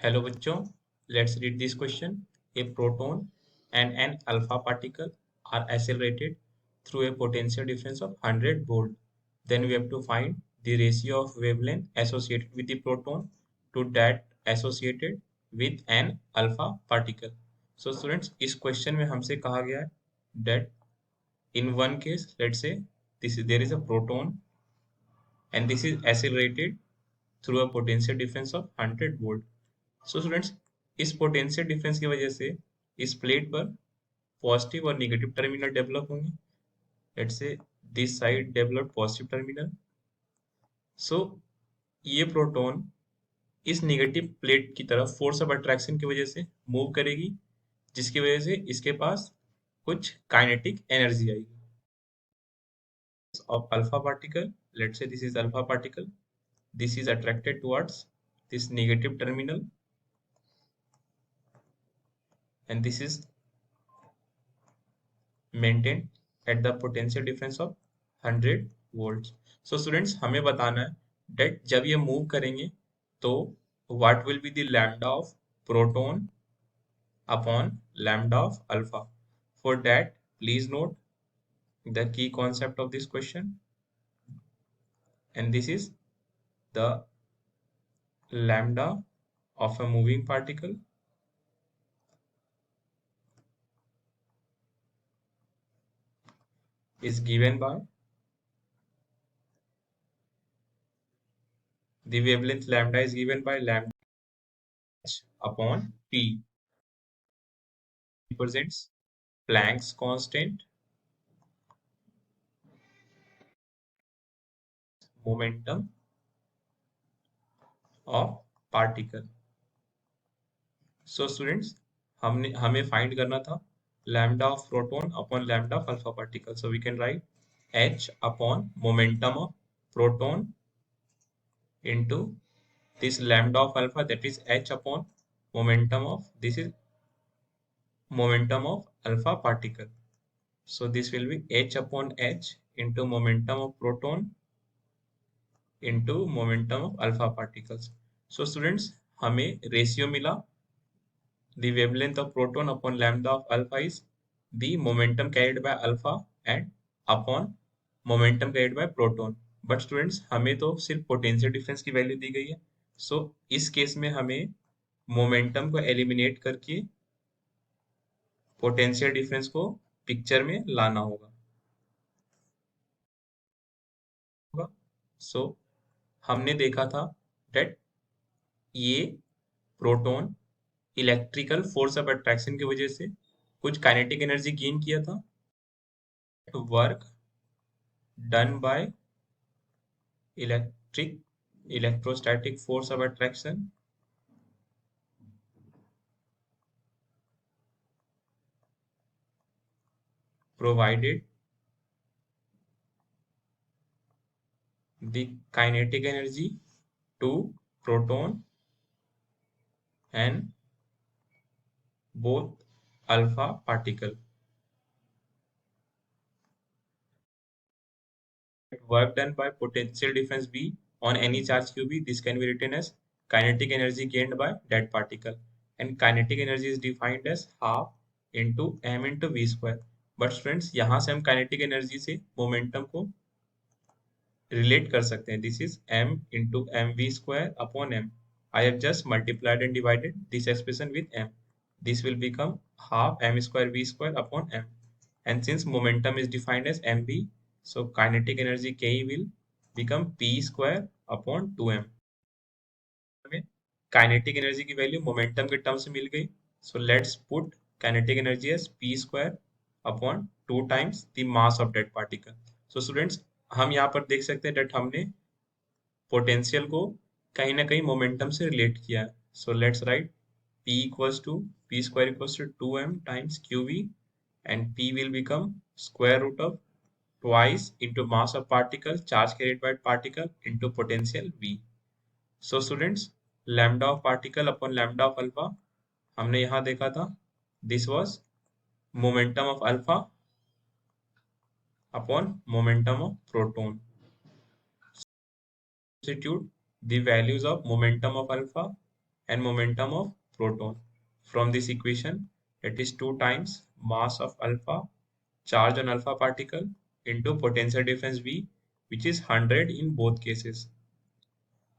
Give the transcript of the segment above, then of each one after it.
Hello बच्चों, let's read this question. A proton and an alpha particle are accelerated through a potential difference of 100 volt. Then we have to find the ratio of wavelength associated with the proton to that associated with an alpha particle. So students, इस question में हमसे कहा गया है that in one case, let's say there is a proton and this is accelerated through a potential difference of 100 volt. So students, इस potential difference की वजह से इस प्लेट पर पॉजिटिव और नेगेटिव टर्मिनल डेवलप होंगे. Let's say this side develop positive terminal. So ये proton इस नेगेटिव प्लेट की तरफ फोर्स ऑफ अट्रैक्शन की वजह से मूव करेगी, जिसकी वजह से इसके पास कुछ काइनेटिक एनर्जी आएगी. Of alpha particle, let's say this is alpha particle, this is attracted towards this negative terminal and this is maintained at the potential difference of 100 volts. So students, हमें बताना है that जब ये move करेंगे तो what will be the lambda of proton upon lambda of alpha. For that, please note the key concept of this question, and this is the lambda of a moving particle is given by the wavelength lambda is given by lambda h upon p, represents Planck's constant, momentum of particle. So students, हमें find करना था lambda of proton upon lambda of alpha particle. So we can write h upon momentum of proton into this lambda of alpha, that is h upon momentum of, this is momentum of alpha particle. So this will be h upon h into momentum of proton into momentum of alpha particles. So students, हमें ratio मिला, the wavelength of proton upon lambda of alpha is the momentum carried by alpha and upon momentum carried by proton. But students, हमें तो सिर्फ potential difference की value दी गई है. सो इस case में हमें मोमेंटम को एलिमिनेट करके पोटेंशियल डिफरेंस को पिक्चर में लाना होगा. सो हमने देखा था डेट ये proton electrical force of attraction की वजह से कुछ काइनेटिक एनर्जी गेन किया था. Work done by electrostatic force of attraction provided the kinetic energy to proton and both alpha particle. Work done by potential difference V on any charge QB, this can be written as kinetic energy gained by that particle, and kinetic energy is defined as half into m into v square. But students, यहाँ से हम kinetic energy से momentum को relate कर सकते हैं. This is m into mv square upon m. I have just multiplied and divided this expression with m. This will become half m square v square upon m. And since momentum is defined as mv, so kinetic energy K will become p square upon 2m. हमें kinetic energy की value momentum के term से मिल गई. So let's put kinetic energy as p square upon 2 times the mass of that particle. So students, हम यहाँ पर देख सकते हैं that हमने पोटेंशियल को कहीं ना कहीं मोमेंटम से रिलेट किया है. So let's write p equals to p square equals to 2m times qv, and p will become square root of twice into mass of particle, charge carried by particle, into potential v. So students, lambda of particle upon lambda of alpha हमने यहाँ देखा था, this was momentum of alpha upon momentum of proton. Substitute the values of momentum of alpha and momentum of proton. From this equation, it is 2 times mass of alpha, charge on alpha particle, into potential difference V, which is 100 in both cases.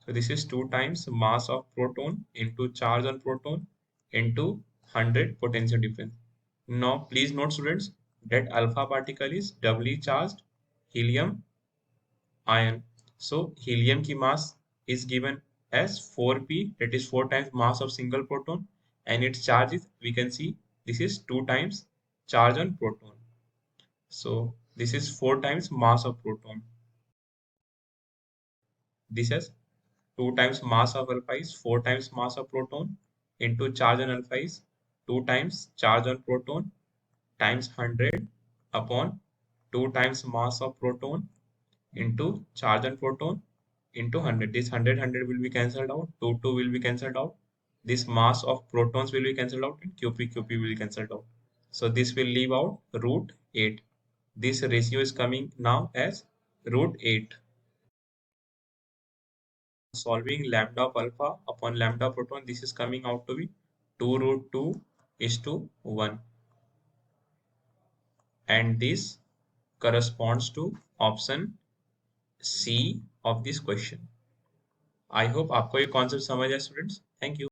So this is 2 times mass of proton into charge on proton into 100 potential difference. Now please note students that alpha particle is doubly charged helium ion. So helium की mass is given as 4p, that is 4 times mass of single proton, and its charge is, we can see, this is 2 times charge on proton. So this is 4 times mass of proton. This is 2 times mass of alpha is 4 times mass of proton into charge on alpha is 2 times charge on proton times 100 upon 2 times mass of proton into charge on proton into 100. This 100 will be cancelled out. 2 will be cancelled out. This mass of protons will be cancelled out and QP will be cancelled out. So this will leave out root 8. This ratio is coming now as root 8. Solving lambda of alpha upon lambda proton, this is coming out to be 2 root 2 is to 1. And this corresponds to option C of this question. I hope आपको ये concept समझ आए students. Thank you.